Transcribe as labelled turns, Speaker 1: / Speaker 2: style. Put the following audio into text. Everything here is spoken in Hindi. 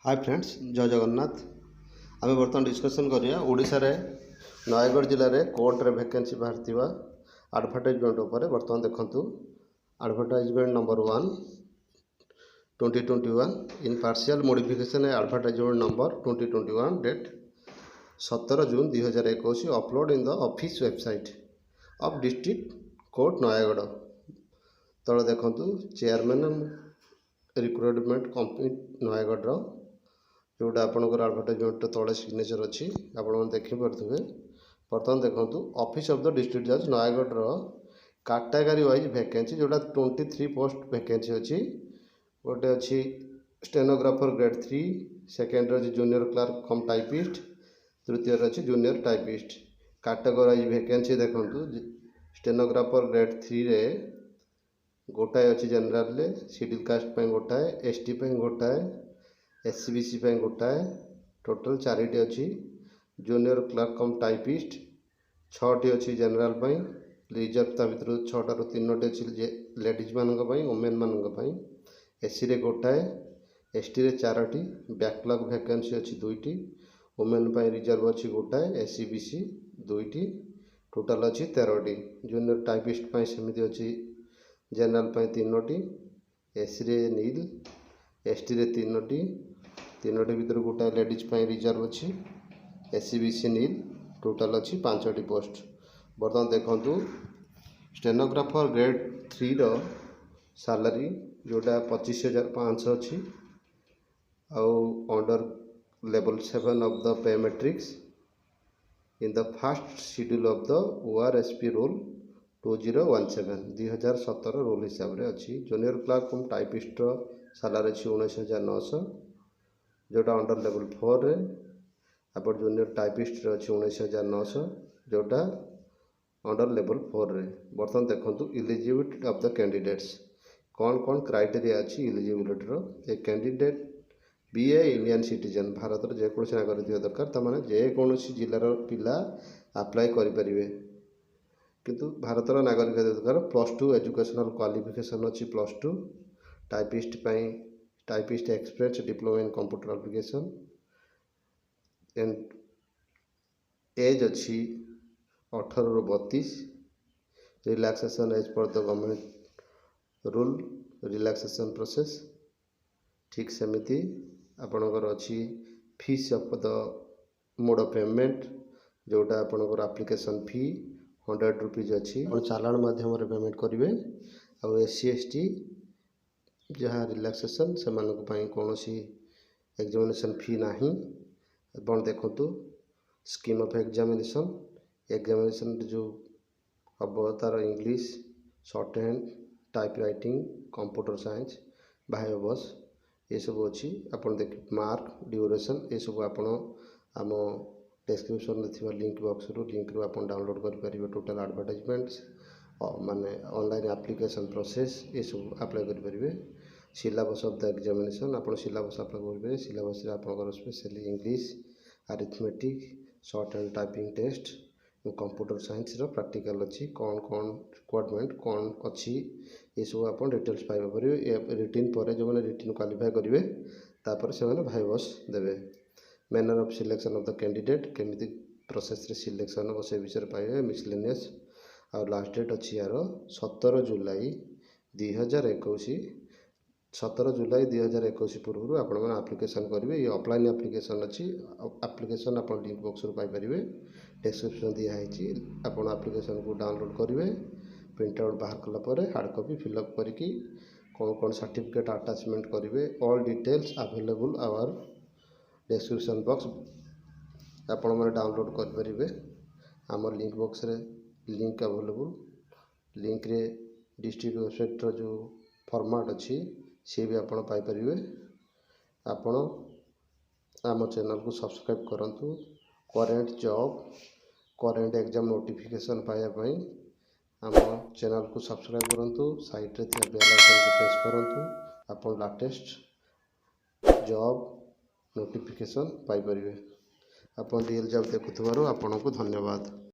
Speaker 1: हाय फ्रेंड्स, जय जगन्नाथ। आम बर्तमान डिस्कसन करिया ओडिशा रे नयगढ़ जिले में कोर्ट रे वैकेंसी बाहर एडवर्टाइजमेंट उपर। बर्तमान देखंतु advertisement number 1 2021 in partial modification advertisement number 2021 date 17 June 2021 upload in the office website of district court Nayagarh. तले देखंतु चेयरमैन रिक्रुटमेंट कंपनी नयगढ़ जोटा आपंकर एडवर्टाइजमेंट तले सिग्नेचर अच्छी आपण देखिपे। बर्तमान देखो ऑफिस ऑफ द डिस्ट्रिक्ट जज नयगढ़ कैटेगरी वाइज वैकेंसी जोटा 23 पोस्ट वैकेंसी अच्छी। गोटे अच्छी स्टेनोग्राफर ग्रेड 3, सेकेंड अच्छी जूनियर क्लर्क कम टाइपिस्ट, तृतीय अच्छी जूनियर टाइपिस्ट। कैटेगरी वैकेंसी देखो स्टेनोग्राफर ग्रेड 3 रे गोटाए अच्छी जनरल शेड्यूल कास्ट गोटाए, एसटी गोटाए, एससीबीसी गोटाए, टोटल 4टी अच्छी। जूनियर क्लर्क कम टाइपिस्ट 6टी अच्छी जनरल रिजर्व ता भर 6टारू 3टी अच्छी लेडीज मान वोमेन मान। एससी रे गोटाए, एसटी रे 4टी, बैकलॉग वैकेंसी अच्छी 2टी, वोमेन रिजर्व अच्छी गोटाए, एससीबीसी 2टी, टोटाल अच्छी 13टी। जूनियर टाइपिस्ट सेमती अच्छी जनरल 3टी, एससी रे नील, एसटी रे 3टी, 3टी भर गोटाए लेडीज रिजर्व अच्छी, एससीबीसी नील, टोटाल अच्छी 5टी पोस्ट। बर्तमान देखो स्टेनोग्राफर ग्रेड 3 रो सैलरी जोटा 25,500 अच्छी आउ under level 7 of the pay matrix in the first schedule of the ORSP rule 2017 rule हिसाब से अच्छी। Junior clerk cum typist salary अच्छी 19,900 जोटा अंडर लेवल 4 रे। आप जूनियर टाइपिस्ट अच्छी 19,900 जोटा अंडर लेवल 4 रे। बर्तमान देखो इलिजिबिलिटी ऑफ द कैंडिडेट्स कौन कौन क्राइटेरिया अच्छी eligibility. A candidate be a Indian citizen, Bharat जेको नागरिक दरकार तमाने जेकोसी जिलार पिला अप्लाई करें, किंतु भारत नागरिक दरकार। +2 एजुकेशनल क्वालिफिकेशन अच्छी +2। Typist experience diploma in computer application and age अच्छी 18 ରୁ 32। Relaxation age per the government rule relaxation process ठीक सेमती आपणकर अच्छी। Fees of the mode of payment जोटा आपणकर एप्लिकेशन फी 100 रुपीज अच्छी चालान माध्यम पेमेंट करेंगे। आउ एससी एसटी जहाँ रिलैक्सेशन से कौन एग्जामिनेशन फी ना। अपन देखो स्कीम ऑफ एग्जामिनेशन जो हम तार English, short hand, type writing, computer science, बाह्य बस ये सब अच्छी। आपन देख मार्क ड्यूरेशन ये सब आप डिस्क्रिप्शन में लिंक बॉक्स लिंक रू आप डाउनलोड करेंगे। टोटल एडवर्टाइजमेंट्स माने ऑनलाइन एप्लिकेशन प्रोसेस ये सब अप्लाई करेंगे। सिलेबस ऑफ द एग्जामिनेशन आप सिलेबस अप्लाई करेंगे। सिलेबस आप specially English, arithmetic, shorthand typing test, computer science रो प्रैक्टिकल अच्छी कौन कौन रिक्वायरमेंट कौन अच्छी ये सब आप डिटेल्स पाइपर। रिटिन पर जो मैंने रिटिन क्वालिफाई करेंगे तापर से भाइबस देवे। Manner of selection of the candidate केमिति प्रोसेस रे सिलेक्शन हो से विषय पाइबे। मिसलेनियस और लास्ट डेट अच्छी यार 17 जुलाई 2021। 17 जुलाई 2021 पूर्व आप आप्लिकेसन करेंगे। ये ऑफलाइन आप्लिकेसन अच्छी। आप्लिकेसन आप लिंक बॉक्स पाइपर, डिस्क्रिप्शन दिखाई आप आप्लिकेसन को डाउनलोड करेंगे। प्रिंट आउट बाहर कलापर हार्ड कॉपी फिलअप करके कौन कौन सर्टिफिकेट अटैचमेंट करेंगे। All details available our description box आपण मैंने डाउनलोड करेंगे। आम लिंक बॉक्स रे लिंक अवेलेबल। लिंक रे डिस्ट्रिक्ट वेबसाइट जो फॉर्मेट अच्छी सी भी आप पाइपर। आपण आम चैनल को सब्सक्राइब करूँ। Current job current exam notification पाइबापी आम चैनल को सब्सक्राइब करूँ। साइड रे बेल आइकन को प्रेस करूँ। आप लेटेस्ट जॉब नोटिफिकेशन पाइपर। आप रियल जॉब देखुवर आपको धन्यवाद।